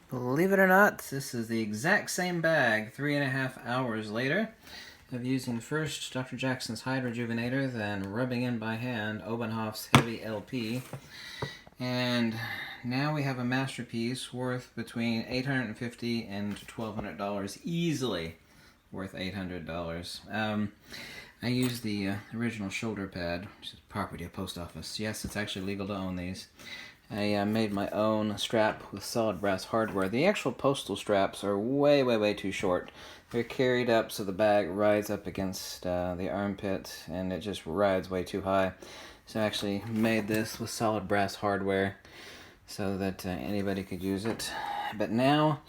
Believe it or not, this is the exact same bag 3.5 hours later of using first Dr. Jackson's Hide Rejuvenator, then rubbing in by hand Obenhoff's Heavy LP. And now we have a masterpiece worth between $850 and $1,200, easily worth $800. I used the original shoulder pad, which is property of post office. Yes, it's actually legal to own these. I made my own strap with solid brass hardware. The actual postal straps are way too short. They're carried up so the bag rides up against the armpit, and it just rides way too high. So I actually made this with solid brass hardware so that anybody could use it. But now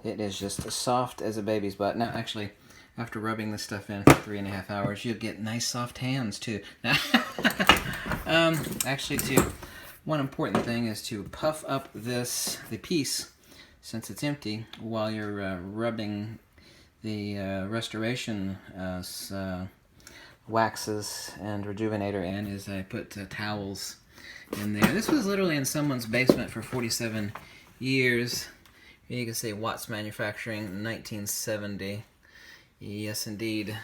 it is just as soft as a baby's butt. Now, actually, after rubbing this stuff in for 3.5 hours, you'll get nice soft hands too. Actually, too, one important thing is to puff up the piece, since it's empty, while you're rubbing the restoration waxes and rejuvenator in. Is I put towels in there. This was literally in someone's basement for 47 years. You can say Watts Manufacturing, 1970. Yes, indeed.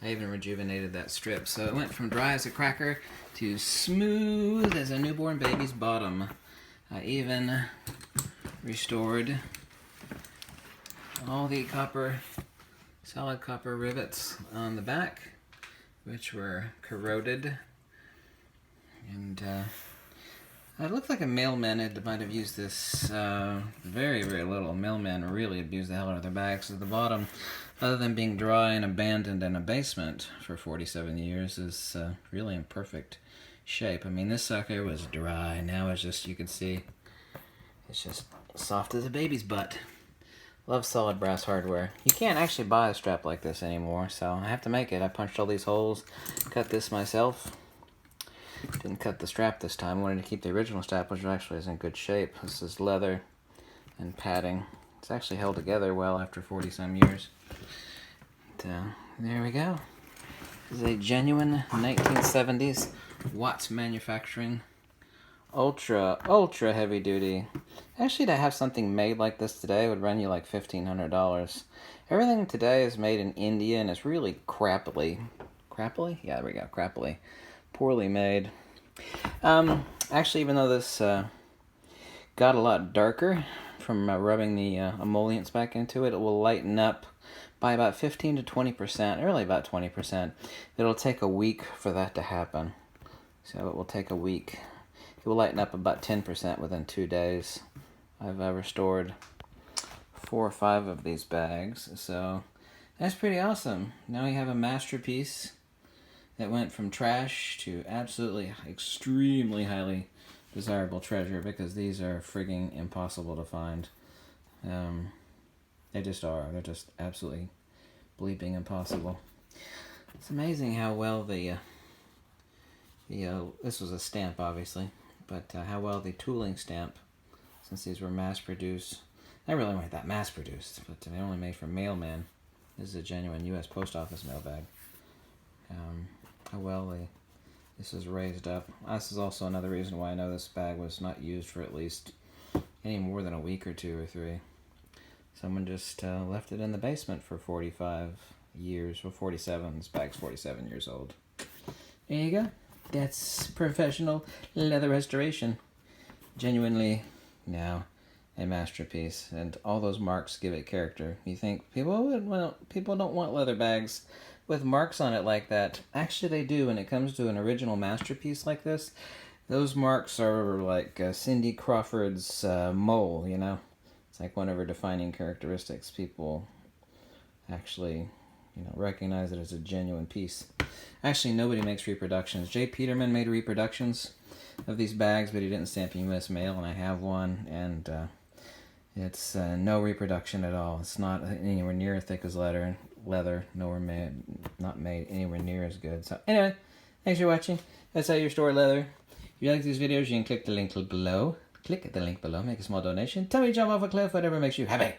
I even rejuvenated that strip. So it went from dry as a cracker to smooth as a newborn baby's bottom. I even restored all the solid copper rivets on the back, which were corroded. And it looked like a mailman might have used this very little. Mailmen really abused the hell out of their bags. So the bottom, other than being dry and abandoned in a basement for 47 years, is really in perfect shape. I mean, this sucker was dry. Now it's just, you can see, it's just soft as a baby's butt. Love solid brass hardware. You can't actually buy a strap like this anymore, so I have to make it. I punched all these holes, cut this myself. Didn't cut the strap this time. I wanted to keep the original strap, which actually is in good shape. This is leather and padding. It's actually held together well after 40-some years. There we go. This is a genuine 1970s Watts Manufacturing ultra heavy duty. Actually, to have something made like this today would run you like $1,500. Everything today is made in India and it's really crappily. Yeah, there we go. Crappily. Poorly made. Actually, even though this got a lot darker from rubbing the emollients back into it, it will lighten up by about 15 to 20%, really about 20%. It'll take a week for that to happen. So it will take a week. It will lighten up about 10% within 2 days. I've restored 4 or 5 of these bags, so that's pretty awesome. Now we have a masterpiece that went from trash to absolutely extremely highly desirable treasure, because these are frigging impossible to find. They just are. They're just absolutely bleeping impossible. It's amazing how well this was a stamp, obviously, but how well the tooling stamp, since these were mass-produced, they really weren't that mass-produced, but they only made for mailmen. This is a genuine U.S. Post Office mail bag. How well this is raised up. This is also another reason why I know this bag was not used for at least any more than a week or 2 or 3. Someone just left it in the basement for 45 years, or 47. This bag's 47 years old. There you go. That's professional leather restoration. Genuinely, now, a masterpiece. And all those marks give it character. You think people don't want leather bags with marks on it like that. Actually, they do. When it comes to an original masterpiece like this, those marks are like Cindy Crawford's mole, you know? It's like one of her defining characteristics. People actually, recognize it as a genuine piece. Actually, nobody makes reproductions. J. Peterman made reproductions of these bags, but he didn't stamp U.S. mail, and I have one, and it's no reproduction at all. It's not anywhere near as thick as leather, not made anywhere near as good. So anyway, thanks for watching. That's how you restore leather. If you like these videos, you can click the link below. Make a small donation. Tell me to jump off a cliff, whatever makes you happy.